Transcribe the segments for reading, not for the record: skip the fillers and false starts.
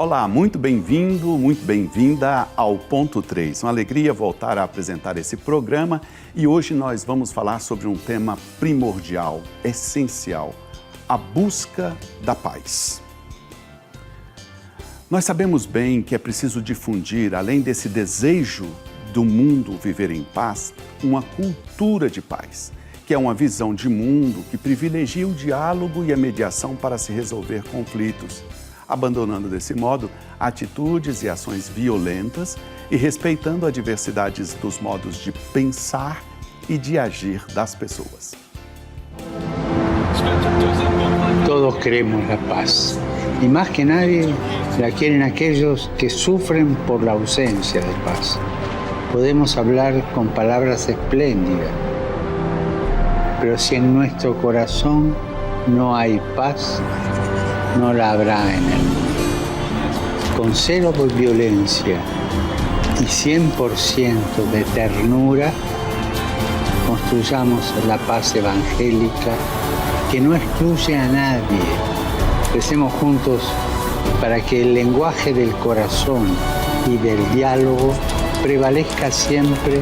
Olá, muito bem-vindo, muito bem-vinda ao Ponto 3. Uma alegria voltar a apresentar esse programa e hoje nós vamos falar sobre um tema primordial, essencial, a busca da paz. Nós sabemos bem que é preciso difundir, além desse desejo do mundo viver em paz, uma cultura de paz, que é uma visão de mundo que privilegia o diálogo e a mediação para se resolver conflitos, abandonando desse modo atitudes e ações violentas e respeitando a diversidade dos modos de pensar e de agir das pessoas. Todos queremos la paz y más que nadie la quieren aquellos que sufren por la ausencia de paz. Podemos hablar con palabras espléndidas, pero si en nuestro corazón no hay paz, no la habrá en el mundo. Con cero violencia y 100% de ternura, construyamos la paz evangélica que no excluye a nadie. Recemos juntos para que el lenguaje del corazón y del diálogo prevalezca siempre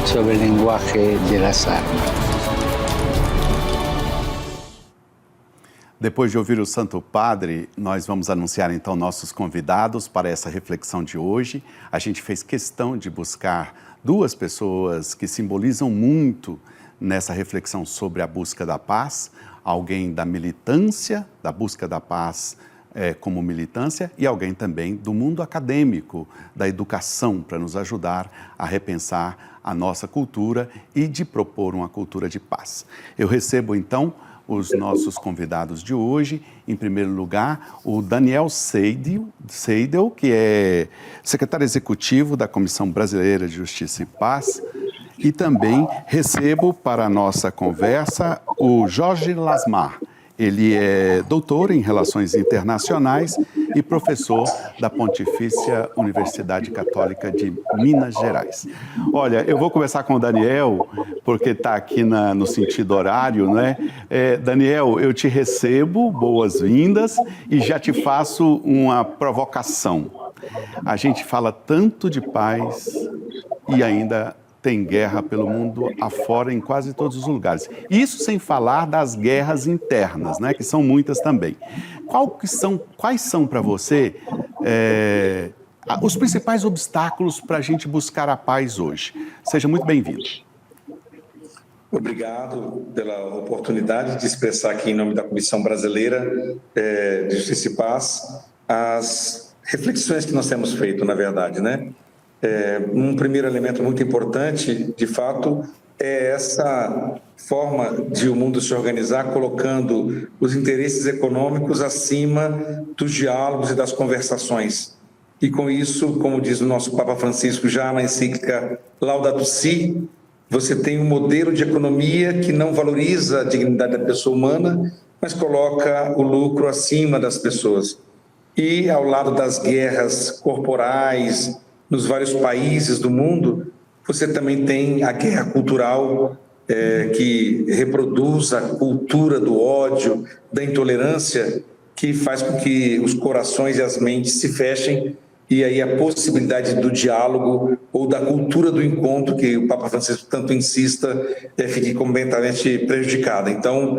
sobre el lenguaje de las armas. Depois de ouvir o Santo Padre, nós vamos anunciar então nossos convidados para essa reflexão de hoje. A gente fez questão de buscar duas pessoas que simbolizam muito nessa reflexão sobre a busca da paz. Alguém da militância, da busca da paz como militância, e alguém também do mundo acadêmico, da educação, para nos ajudar a repensar a nossa cultura e de propor uma cultura de paz. Eu recebo então os nossos convidados de hoje. Em primeiro lugar, o Daniel Seidel, que é secretário executivo da Comissão Brasileira de Justiça e Paz. E também recebo para a nossa conversa o Jorge Lasmar. Ele é doutor em Relações Internacionais e professor da Pontifícia Universidade Católica de Minas Gerais. Olha, eu vou começar com o Daniel, porque está aqui no sentido horário, né? Daniel, eu te recebo, boas-vindas, e já te faço uma provocação. A gente fala tanto de paz e ainda tem guerra pelo mundo afora em quase todos os lugares. Isso sem falar das guerras internas, né, que são muitas também. Quais são para você os principais obstáculos para a gente buscar a paz hoje? Seja muito bem-vindo. Obrigado pela oportunidade de expressar aqui em nome da Comissão Brasileira de Justiça e Paz as reflexões que nós temos feito, na verdade, né? Um primeiro elemento muito importante, de fato, é essa forma de o mundo se organizar, colocando os interesses econômicos acima dos diálogos e das conversações. E com isso, como diz o nosso Papa Francisco já na encíclica Laudato Si, você tem um modelo de economia que não valoriza a dignidade da pessoa humana, mas coloca o lucro acima das pessoas. E ao lado das guerras corporais, nos vários países do mundo, você também tem a guerra cultural que reproduz a cultura do ódio, da intolerância, que faz com que os corações e as mentes se fechem, e aí a possibilidade do diálogo ou da cultura do encontro, que o Papa Francisco tanto insista, fique completamente prejudicada. Então,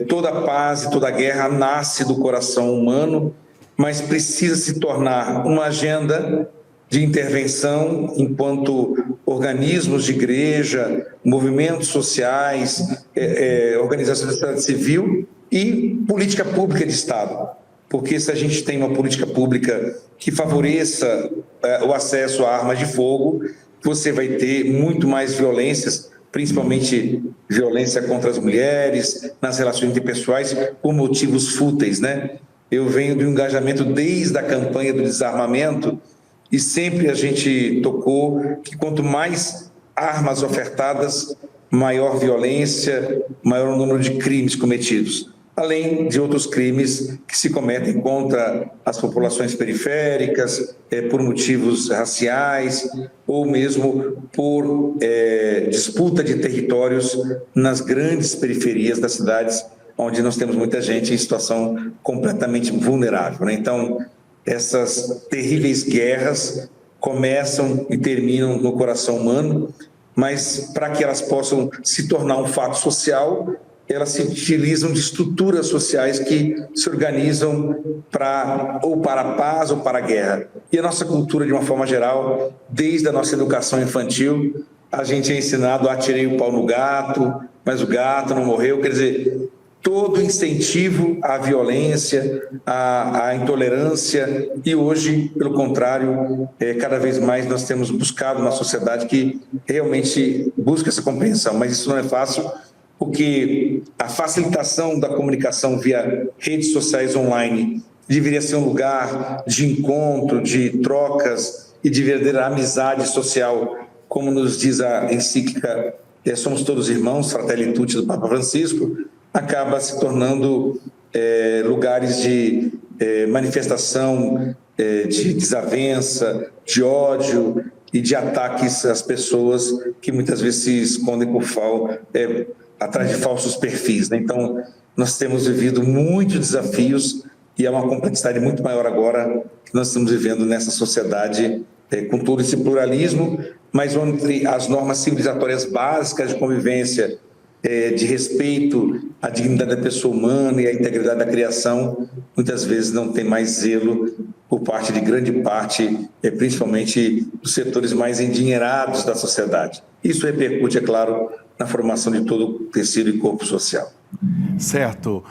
toda paz e toda guerra nasce do coração humano, mas precisa se tornar uma agenda de intervenção enquanto organismos de igreja, movimentos sociais, organizações da sociedade civil e política pública de Estado. Porque se a gente tem uma política pública que favoreça o acesso a armas de fogo, você vai ter muito mais violências, principalmente violência contra as mulheres, nas relações interpessoais, por motivos fúteis, né? Eu venho de um engajamento desde a campanha do desarmamento, e sempre a gente tocou que quanto mais armas ofertadas, maior violência, maior número de crimes cometidos. Além de outros crimes que se cometem contra as populações periféricas, por motivos raciais, ou mesmo por disputa de territórios nas grandes periferias das cidades, onde nós temos muita gente em situação completamente vulnerável, né? Então, essas terríveis guerras começam e terminam no coração humano, mas para que elas possam se tornar um fato social, elas se utilizam de estruturas sociais que se organizam ou para a paz ou para a guerra. E a nossa cultura, de uma forma geral, desde a nossa educação infantil, a gente é ensinado a atirei o pau no gato, mas o gato não morreu. Quer dizer, todo incentivo à violência, à intolerância, e hoje, pelo contrário, cada vez mais nós temos buscado uma sociedade que realmente busca essa compreensão, mas isso não é fácil, porque a facilitação da comunicação via redes sociais online deveria ser um lugar de encontro, de trocas e de verdadeira amizade social, como nos diz a encíclica Somos Todos Irmãos, Fratelli Tutti, do Papa Francisco, acaba se tornando lugares de manifestação, de desavença, de ódio e de ataques às pessoas que muitas vezes se escondem atrás de falsos perfis, né? Então, nós temos vivido muitos desafios e é uma complexidade muito maior agora que nós estamos vivendo nessa sociedade com todo esse pluralismo, mas onde as normas civilizatórias básicas de convivência, de respeito à dignidade da pessoa humana e à integridade da criação, muitas vezes não tem mais zelo por parte de grande parte, principalmente dos setores mais endinheirados da sociedade. Isso repercute, é claro, na formação de todo o tecido e corpo social. Certo.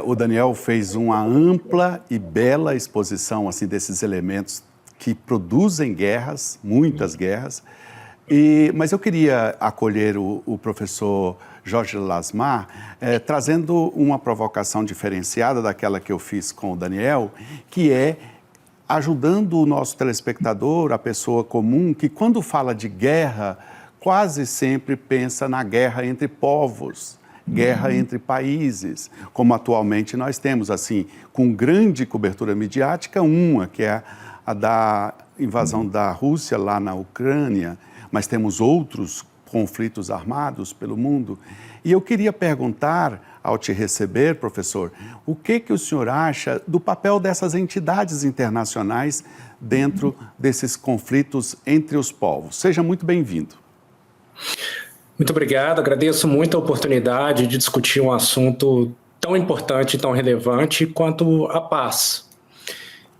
O Daniel fez uma ampla e bela exposição assim, desses elementos que produzem guerras, muitas guerras, mas eu queria acolher o professor Jorge Lasmar, trazendo uma provocação diferenciada daquela que eu fiz com o Daniel, que é ajudando o nosso telespectador, a pessoa comum, que quando fala de guerra, quase sempre pensa na guerra entre povos, guerra entre países, como atualmente nós temos, assim, com grande cobertura midiática, uma que é a da invasão da Rússia lá na Ucrânia, mas temos outros conflitos armados pelo mundo. E eu queria perguntar, ao te receber, professor, o que o senhor acha do papel dessas entidades internacionais dentro desses conflitos entre os povos? Seja muito bem-vindo. Muito obrigado, agradeço muito a oportunidade de discutir um assunto tão importante e tão relevante quanto a paz.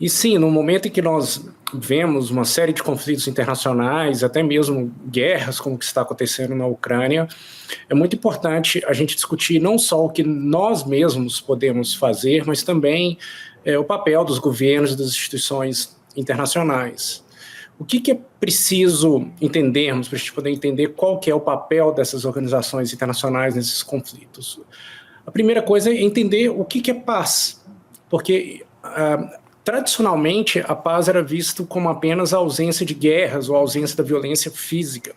E sim, no momento em que nós vemos uma série de conflitos internacionais, até mesmo guerras, como que está acontecendo na Ucrânia, é muito importante a gente discutir não só o que nós mesmos podemos fazer, mas também o papel dos governos e das instituições internacionais. O que é preciso entendermos para a gente poder entender qual que é o papel dessas organizações internacionais nesses conflitos? A primeira coisa é entender o que é paz, porque tradicionalmente a paz era vista como apenas a ausência de guerras ou a ausência da violência física,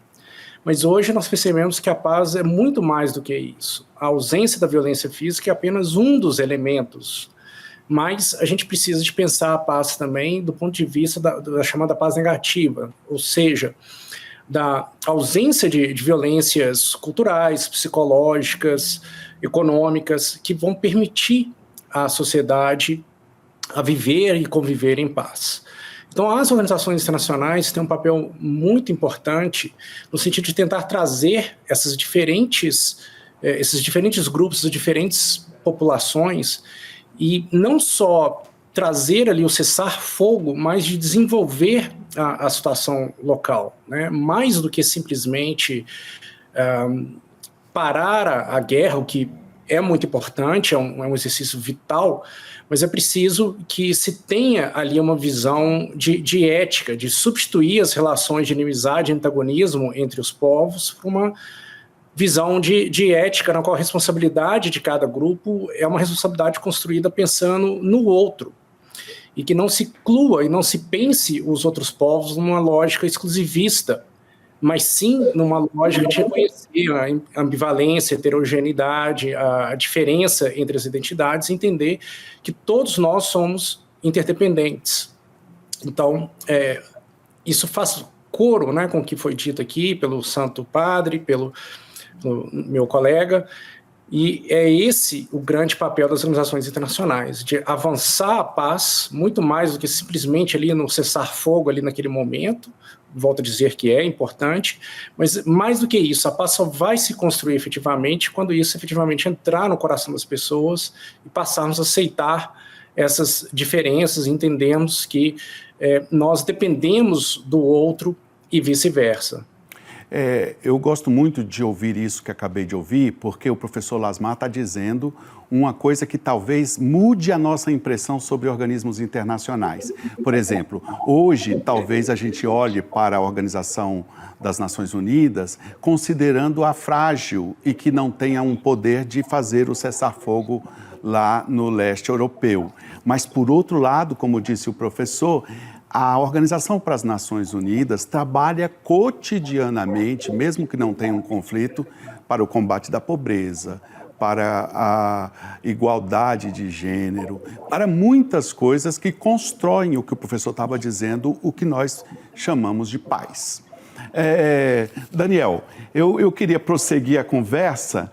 mas hoje nós percebemos que a paz é muito mais do que isso. A ausência da violência física é apenas um dos elementos, mas a gente precisa de pensar a paz também do ponto de vista da chamada paz negativa, ou seja, da ausência de violências culturais, psicológicas, econômicas, que vão permitir à sociedade a viver e conviver em paz. Então, as organizações internacionais têm um papel muito importante no sentido de tentar trazer esses diferentes grupos, essas diferentes populações, e não só trazer ali o cessar-fogo, mas de desenvolver a situação local, né? Mais do que simplesmente parar a guerra, o que é muito importante, é um exercício vital, mas é preciso que se tenha ali uma visão de ética, de substituir as relações de inimizade e antagonismo entre os povos por uma visão de ética, na qual a responsabilidade de cada grupo é uma responsabilidade construída pensando no outro, e que não se inclua e não se pense os outros povos numa lógica exclusivista, mas sim numa lógica de reconhecer a ambivalência, a heterogeneidade, a diferença entre as identidades, e entender que todos nós somos interdependentes. Então, isso faz coro, né, com o que foi dito aqui pelo Santo Padre, pelo meu colega, E é esse o grande papel das organizações internacionais, de avançar a paz, muito mais do que simplesmente ali no cessar-fogo ali naquele momento, volto a dizer que é importante, mas mais do que isso, a paz só vai se construir efetivamente quando isso efetivamente entrar no coração das pessoas e passarmos a aceitar essas diferenças, entendemos que nós dependemos do outro e vice-versa. Eu gosto muito de ouvir isso que acabei de ouvir, porque o professor Lasmar está dizendo uma coisa que talvez mude a nossa impressão sobre organismos internacionais. Por exemplo, hoje talvez a gente olhe para a Organização das Nações Unidas considerando-a frágil e que não tenha um poder de fazer o cessar-fogo lá no leste europeu. Mas, por outro lado, como disse o professor, a Organização para as Nações Unidas trabalha cotidianamente, mesmo que não tenha um conflito, para o combate da pobreza, para a igualdade de gênero, para muitas coisas que constroem o que o professor estava dizendo, o que nós chamamos de paz. Daniel, eu queria prosseguir a conversa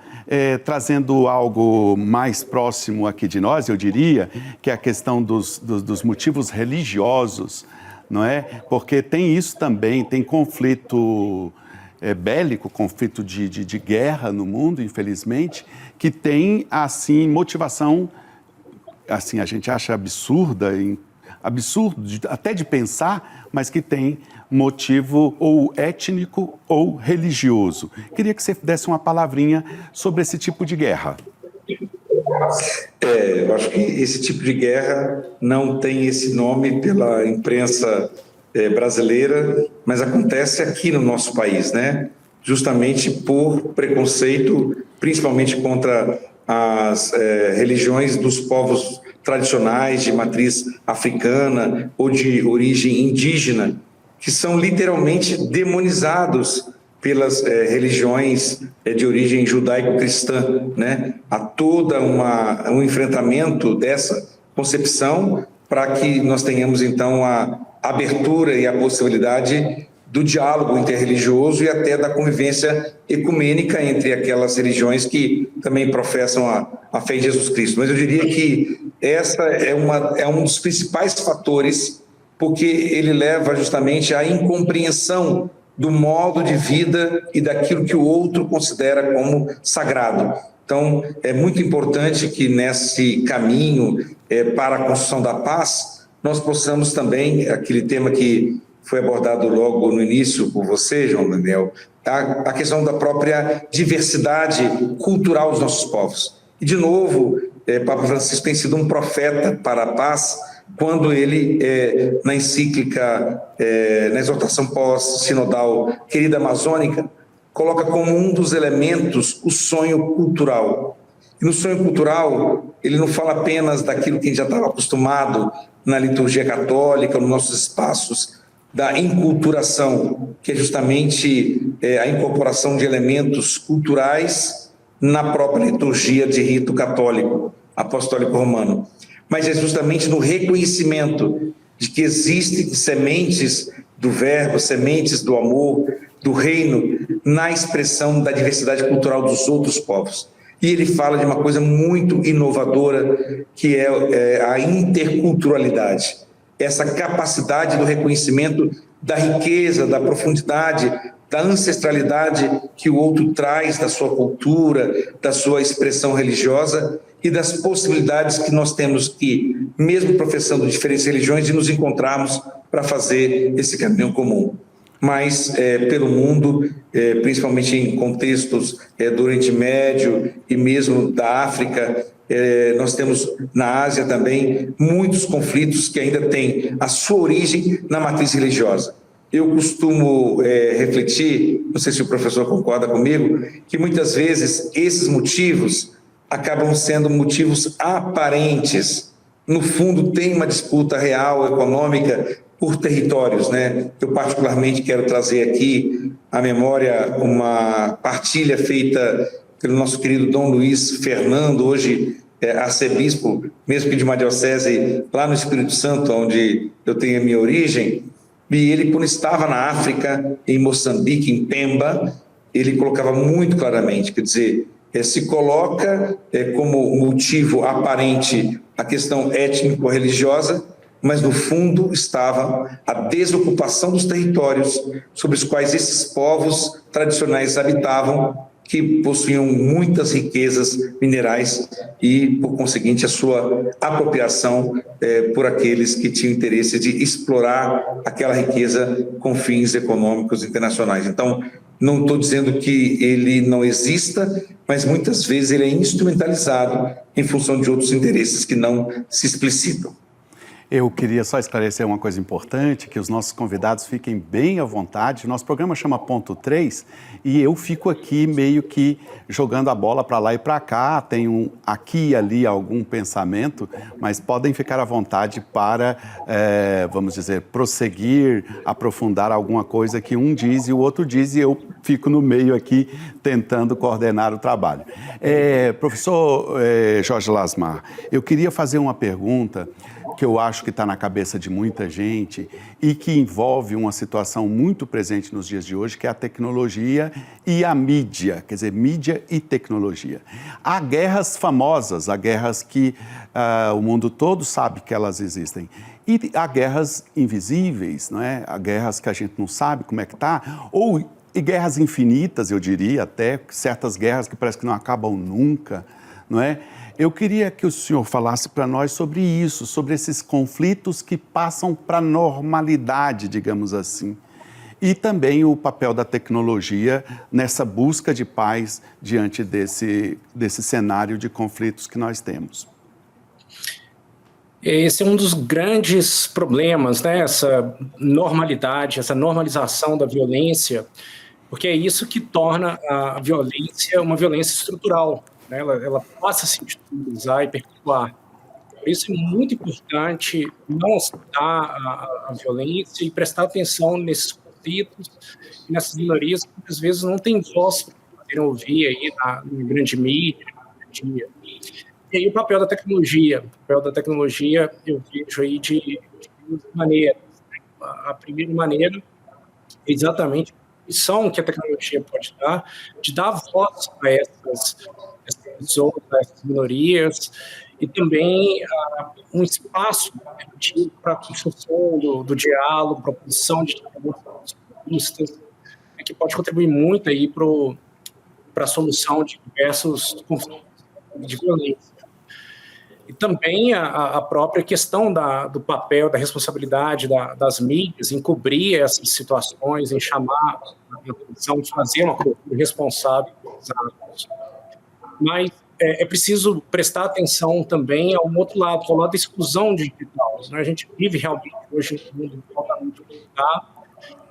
trazendo algo mais próximo aqui de nós, eu diria, que é a questão dos motivos religiosos, não é? Porque tem isso também, tem conflito bélico, conflito de guerra no mundo, infelizmente, que tem, assim, motivação, assim, a gente acha absurdo até de pensar, mas que tem motivo ou étnico ou religioso. Queria que você desse uma palavrinha sobre esse tipo de guerra. Eu acho que esse tipo de guerra não tem esse nome pela imprensa brasileira, mas acontece aqui no nosso país, né? Justamente por preconceito, principalmente contra as religiões dos povos tradicionais de matriz africana ou de origem indígena, que são literalmente demonizados pelas religiões de origem judaico-cristã, né? Há todo um enfrentamento dessa concepção para que nós tenhamos, então, a abertura e a possibilidade do diálogo interreligioso e até da convivência ecumênica entre aquelas religiões que também professam a fé em Jesus Cristo. Mas eu diria que essa é um dos principais fatores, porque ele leva justamente à incompreensão do modo de vida e daquilo que o outro considera como sagrado. Então, é muito importante que nesse caminho para a construção da paz, nós possamos também, aquele tema que foi abordado logo no início por você, João Daniel, a questão da própria diversidade cultural dos nossos povos. E, de novo, Papa Francisco tem sido um profeta para a paz, quando ele, na encíclica, na exortação pós-sinodal Querida Amazônica, coloca como um dos elementos o sonho cultural. E no sonho cultural, ele não fala apenas daquilo que a gente já estava acostumado na liturgia católica, nos nossos espaços, da inculturação, que é justamente a incorporação de elementos culturais na própria liturgia de rito católico, apostólico romano. Mas é justamente no reconhecimento de que existem sementes do verbo, sementes do amor, do reino, na expressão da diversidade cultural dos outros povos. E ele fala de uma coisa muito inovadora, que é a interculturalidade. Essa capacidade do reconhecimento da riqueza, da profundidade, da ancestralidade que o outro traz da sua cultura, da sua expressão religiosa e das possibilidades que nós temos que, mesmo professando diferentes religiões, de nos encontrarmos para fazer esse caminho comum. Mas pelo mundo, principalmente em contextos do Oriente Médio e mesmo da África, nós temos na Ásia também muitos conflitos que ainda têm a sua origem na matriz religiosa. Eu costumo refletir, não sei se o professor concorda comigo, que muitas vezes esses motivos acabam sendo motivos aparentes. No fundo, tem uma disputa real, econômica, por territórios, né? Eu particularmente quero trazer aqui à memória uma partilha feita pelo nosso querido Dom Luiz Fernando, hoje arcebispo, mesmo que de uma diocese lá no Espírito Santo, onde eu tenho a minha origem. E ele, quando estava na África, em Moçambique, em Pemba, ele colocava muito claramente, quer dizer, se coloca como motivo aparente a questão étnico-religiosa, mas no fundo estava a desocupação dos territórios sobre os quais esses povos tradicionais habitavam, que possuíam muitas riquezas minerais e, por conseguinte, a sua apropriação por aqueles que tinham interesse de explorar aquela riqueza com fins econômicos internacionais. Então, não estou dizendo que ele não exista, mas muitas vezes ele é instrumentalizado em função de outros interesses que não se explicitam. Eu queria só esclarecer uma coisa importante, que os nossos convidados fiquem bem à vontade. Nosso programa chama Ponto 3 e eu fico aqui meio que jogando a bola para lá e para cá. Tenho aqui e ali algum pensamento, mas podem ficar à vontade para, vamos dizer, prosseguir, aprofundar alguma coisa que um diz e o outro diz, e eu fico no meio aqui tentando coordenar o trabalho. Professor Jorge Lasmar, eu queria fazer uma pergunta que eu acho que está na cabeça de muita gente e que envolve uma situação muito presente nos dias de hoje, que é a tecnologia e a mídia, quer dizer, mídia e tecnologia. Há guerras famosas, há guerras que o mundo todo sabe que elas existem. E há guerras invisíveis, não é? Há guerras que a gente não sabe como é que está, e guerras infinitas, eu diria até, certas guerras que parece que não acabam nunca, não é? Eu queria que o senhor falasse para nós sobre isso, sobre esses conflitos que passam para a normalidade, digamos assim, e também o papel da tecnologia nessa busca de paz diante desse cenário de conflitos que nós temos. Esse é um dos grandes problemas, né? Essa normalidade, essa normalização da violência, porque é isso que torna a violência uma violência estrutural. Ela passa a se institucionalizar e perpetuar. Por isso é muito importante não aceitar a violência e prestar atenção nesses conflitos e nessas minorias que muitas vezes não têm voz para poderem ouvir aí na grande mídia, no dia. E aí o papel da tecnologia. O papel da tecnologia eu vejo aí de duas maneiras. A primeira maneira é exatamente a missão que a tecnologia pode dar, de dar voz a essas pessoas, essas minorias, e também um espaço para a construção do diálogo, para a produção de pistas, que pode contribuir muito aí para a solução de diversos conflitos de violência. E também a própria questão do papel, da responsabilidade das mídias em cobrir essas situações, em chamar a atenção, de fazer uma cobertura responsável dos atos. Mas é preciso prestar atenção também ao outro lado, ao lado da exclusão digital. A gente vive realmente hoje um mundo totalmente conectado,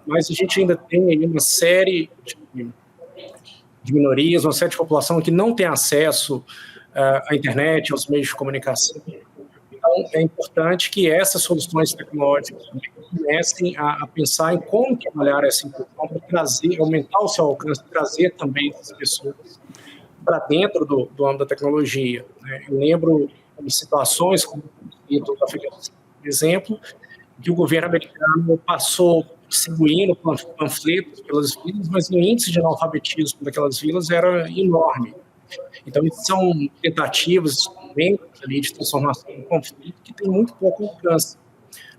mas a gente ainda tem aí uma série de minorias, uma série de população que não tem acesso à internet, aos meios de comunicação. Então, é importante que essas soluções tecnológicas comecem a pensar em como trabalhar essa inclusão para trazer, aumentar o seu alcance, trazer também essas pessoas para dentro do âmbito da tecnologia. Eu lembro de situações como o do Afeganistão, por exemplo, que o governo americano passou distribuindo panfletos pelas vilas, mas o índice de analfabetismo daquelas vilas era enorme. Então, isso são tentativas, instrumentos ali de transformação do conflito que tem muito pouco alcance.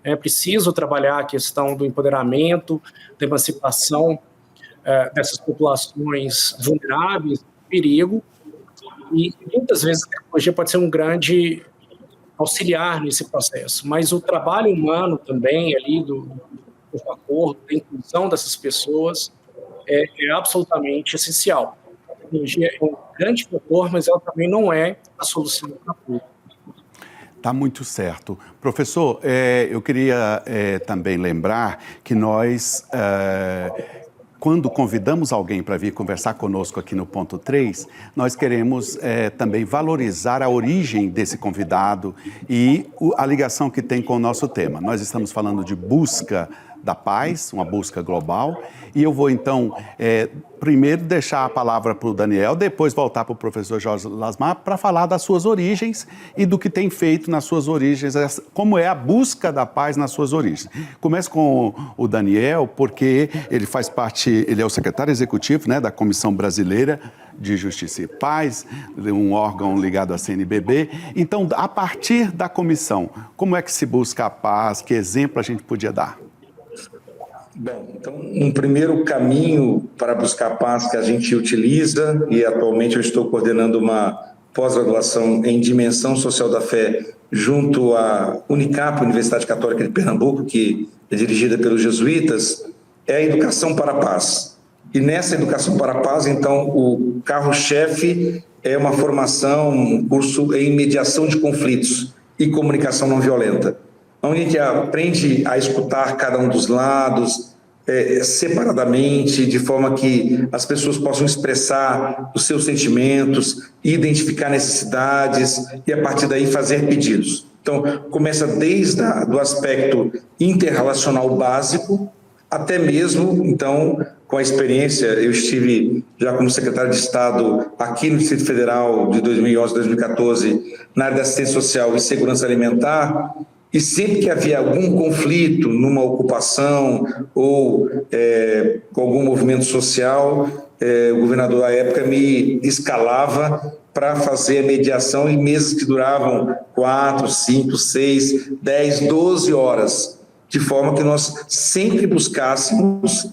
É preciso trabalhar a questão do empoderamento, da emancipação dessas populações vulneráveis, perigo, e muitas vezes a tecnologia pode ser um grande auxiliar nesse processo, mas o trabalho humano também ali do acordo, da inclusão dessas pessoas é absolutamente essencial. A tecnologia é um grande fator, mas ela também não é a solução para tudo. Está muito certo. Professor, eu queria também lembrar que nós, quando convidamos alguém para vir conversar conosco aqui no Ponto 3, nós queremos também valorizar a origem desse convidado e a ligação que tem com o nosso tema. Nós estamos falando de busca da paz, uma busca global, e eu vou então primeiro deixar a palavra para o Daniel, depois voltar para o professor Jorge Lasmar para falar das suas origens e do que tem feito nas suas origens, como é a busca da paz nas suas origens. Começo com o Daniel, porque ele faz parte, ele é o secretário executivo, né, da Comissão Brasileira de Justiça e Paz, um órgão ligado à CNBB. Então, a partir da comissão, como é que se busca a paz? Que exemplo a gente podia dar? Bom, então, um primeiro caminho para buscar a paz que a gente utiliza, e atualmente eu estou coordenando uma pós-graduação em Dimensão Social da Fé junto à Unicap, Universidade Católica de Pernambuco, que é dirigida pelos jesuítas, é a educação para a paz. E nessa educação para a paz, então, o carro-chefe é uma formação, um curso em mediação de conflitos e comunicação não violenta, onde a gente aprende a escutar cada um dos lados, separadamente, de forma que as pessoas possam expressar os seus sentimentos, identificar necessidades e, a partir daí, fazer pedidos. Então, começa desde do aspecto interrelacional básico, até mesmo, então, com a experiência, eu estive já como secretário de Estado aqui no Distrito Federal de 2011 a 2014, na área da assistência social e segurança alimentar, e sempre que havia algum conflito numa ocupação ou com algum movimento social, o governador à época me escalava para fazer a mediação em mesas que duravam 4, 5, 6, 10, 12 horas, de forma que nós sempre buscássemos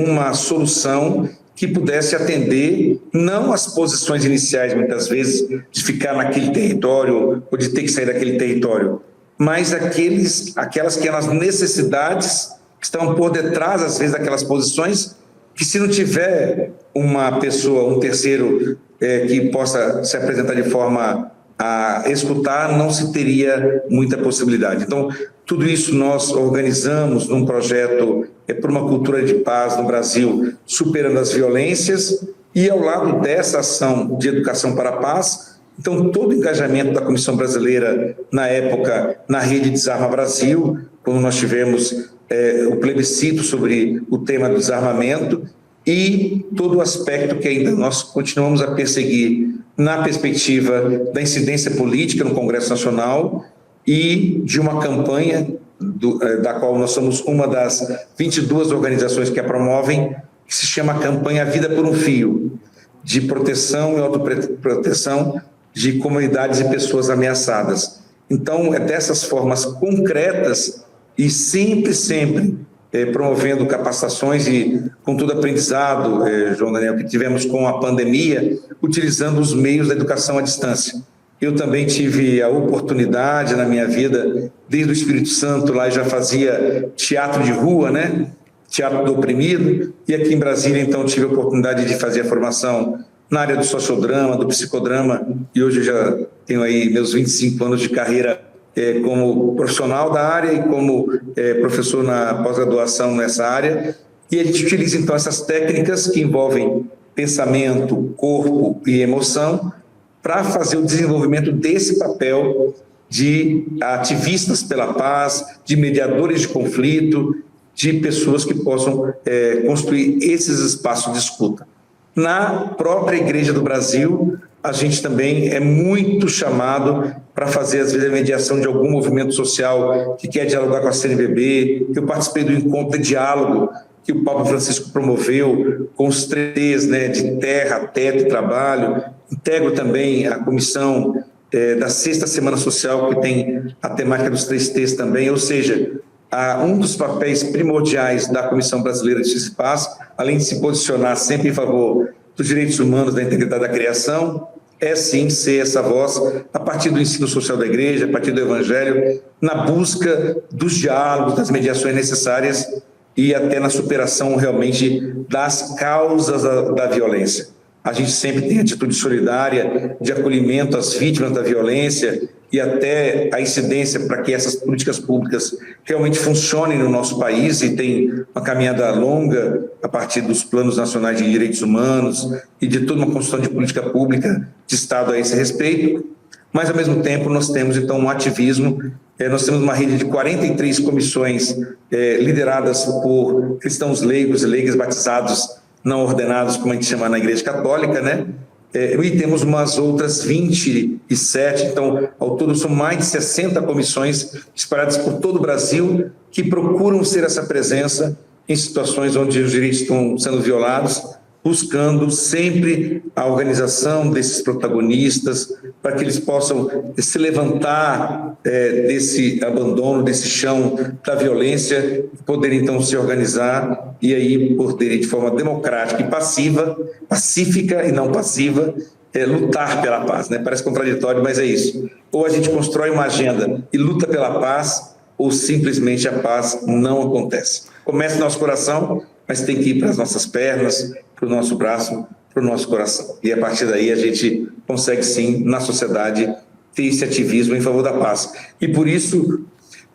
uma solução que pudesse atender não as posições iniciais, muitas vezes, de ficar naquele território ou de ter que sair daquele território, mas aquelas necessidades que estão por detrás, às vezes, daquelas posições, que se não tiver uma pessoa, um terceiro, que possa se apresentar de forma a escutar, não se teria muita possibilidade. Então, tudo isso nós organizamos num projeto por uma cultura de paz no Brasil, superando as violências, e ao lado dessa ação de educação para a paz, então, todo o engajamento da Comissão Brasileira, na época, na rede Desarma Brasil, quando nós tivemos o plebiscito sobre o tema do desarmamento, e todo o aspecto que ainda nós continuamos a perseguir na perspectiva da incidência política no Congresso Nacional e de uma campanha da qual nós somos uma das 22 organizações que a promovem, que se chama Campanha Vida por um Fio, de proteção e autoproteção de comunidades e pessoas ameaçadas. Então, é dessas formas concretas e sempre promovendo capacitações e com todo aprendizado, João Daniel, que tivemos com a pandemia, utilizando os meios da educação à distância. Eu também tive a oportunidade na minha vida, desde o Espírito Santo, lá eu já fazia teatro de rua, né? Teatro do oprimido, e aqui em Brasília, então, tive a oportunidade de fazer a formação na área do sociodrama, do psicodrama, e hoje eu já tenho aí meus 25 anos de carreira como profissional da área e como professor na pós-graduação nessa área, e a gente utiliza então essas técnicas que envolvem pensamento, corpo e emoção para fazer o desenvolvimento desse papel de ativistas pela paz, de mediadores de conflito, de pessoas que possam construir esses espaços de escuta. Na própria Igreja do Brasil, a gente também é muito chamado para fazer, às vezes, a mediação de algum movimento social que quer dialogar com a CNBB. Eu participei do encontro de diálogo que o Papa Francisco promoveu com os 3 T's, né, de terra, teto e trabalho. Integro também a comissão da 6ª Semana Social, que tem a temática dos 3 T's também, ou seja, um dos papéis primordiais da Comissão Brasileira de Justiça e Paz, além de se posicionar sempre em favor dos direitos humanos, da integridade da criação, é sim ser essa voz a partir do ensino social da Igreja, a partir do Evangelho, na busca dos diálogos, das mediações necessárias e até na superação realmente das causas da violência. A gente sempre tem atitude solidária de acolhimento às vítimas da violência e até a incidência para que essas políticas públicas realmente funcionem no nosso país, e tem uma caminhada longa a partir dos planos nacionais de direitos humanos e de toda uma construção de política pública de Estado a esse respeito. Mas, ao mesmo tempo, nós temos, então, um ativismo. Nós temos uma rede de 43 comissões lideradas por cristãos leigos e leigas batizados não ordenados, como a gente chama na Igreja Católica, né? E temos umas outras 27, então, ao todo são mais de 60 comissões espalhadas por todo o Brasil que procuram ser essa presença em situações onde os direitos estão sendo violados, buscando sempre a organização desses protagonistas para que eles possam se levantar desse abandono, desse chão da violência, poderem então se organizar e aí poderem de forma democrática e pacífica e não passiva, lutar pela paz, né? Parece contraditório, mas é isso. Ou a gente constrói uma agenda e luta pela paz, ou simplesmente a paz não acontece. Começa no nosso coração, mas tem que ir para as nossas pernas, para o nosso braço, para o nosso coração. E a partir daí a gente consegue sim, na sociedade, ter esse ativismo em favor da paz. E por isso,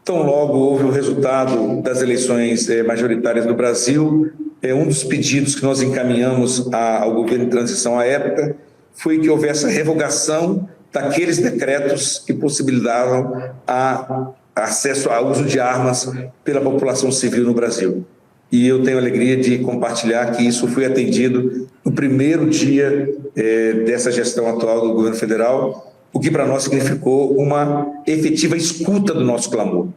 tão logo houve o resultado das eleições majoritárias do Brasil, um dos pedidos que nós encaminhamos ao governo de transição à época foi que houvesse a revogação daqueles decretos que possibilitavam acesso ao uso de armas pela população civil no Brasil. E eu tenho a alegria de compartilhar que isso foi atendido no primeiro dia dessa gestão atual do governo federal, o que para nós significou uma efetiva escuta do nosso clamor.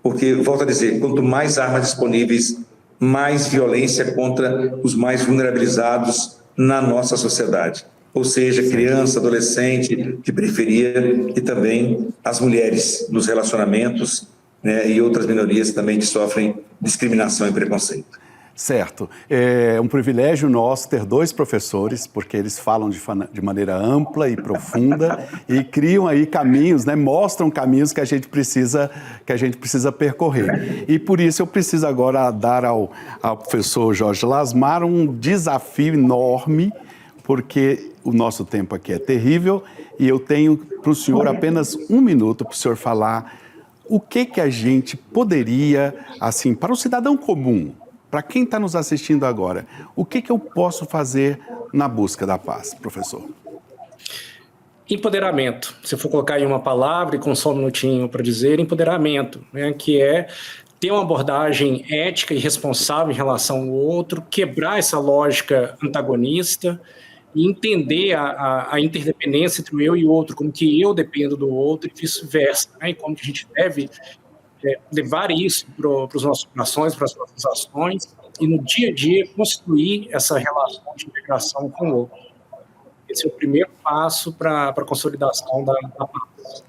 Porque, volto a dizer, quanto mais armas disponíveis, mais violência contra os mais vulnerabilizados na nossa sociedade. Ou seja, criança, adolescente, de periferia e também as mulheres nos relacionamentos, né, e outras minorias também que sofrem discriminação e preconceito. Certo. É um privilégio nosso ter dois professores, porque eles falam de maneira ampla e profunda e criam aí caminhos, né, mostram caminhos que a gente precisa percorrer. E por isso eu preciso agora dar ao professor Jorge Lasmar um desafio enorme, porque o nosso tempo aqui é terrível e eu tenho para o senhor apenas 1 minuto para o senhor falar o que a gente poderia, assim, para o cidadão comum, para quem está nos assistindo agora, o que eu posso fazer na busca da paz, professor? Empoderamento. Se eu for colocar em uma palavra e com só 1 minutinho para dizer, empoderamento, né, que é ter uma abordagem ética e responsável em relação ao outro, quebrar essa lógica antagonista e entender a interdependência entre o eu e o outro, como que eu dependo do outro e vice-versa, né? E como que a gente deve levar isso para os nossos corações, para as nossas ações e no dia a dia construir essa relação de integração com o outro. Esse é o primeiro passo para a consolidação da paz.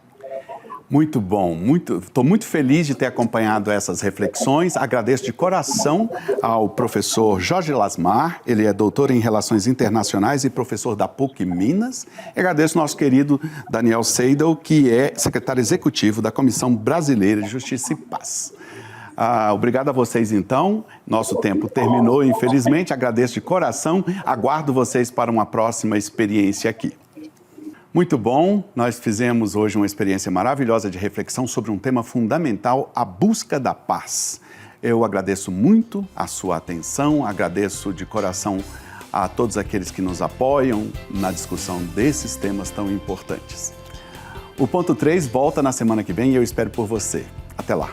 Muito bom, estou muito feliz de ter acompanhado essas reflexões. Agradeço de coração ao professor Jorge Lasmar, ele é doutor em Relações Internacionais e professor da PUC Minas. E agradeço ao nosso querido Daniel Seidel, que é secretário executivo da Comissão Brasileira de Justiça e Paz. Obrigado a vocês, então. Nosso tempo terminou, infelizmente. Agradeço de coração. Aguardo vocês para uma próxima experiência aqui. Muito bom, nós fizemos hoje uma experiência maravilhosa de reflexão sobre um tema fundamental, a busca da paz. Eu agradeço muito a sua atenção, agradeço de coração a todos aqueles que nos apoiam na discussão desses temas tão importantes. O ponto 3 volta na semana que vem e eu espero por você. Até lá.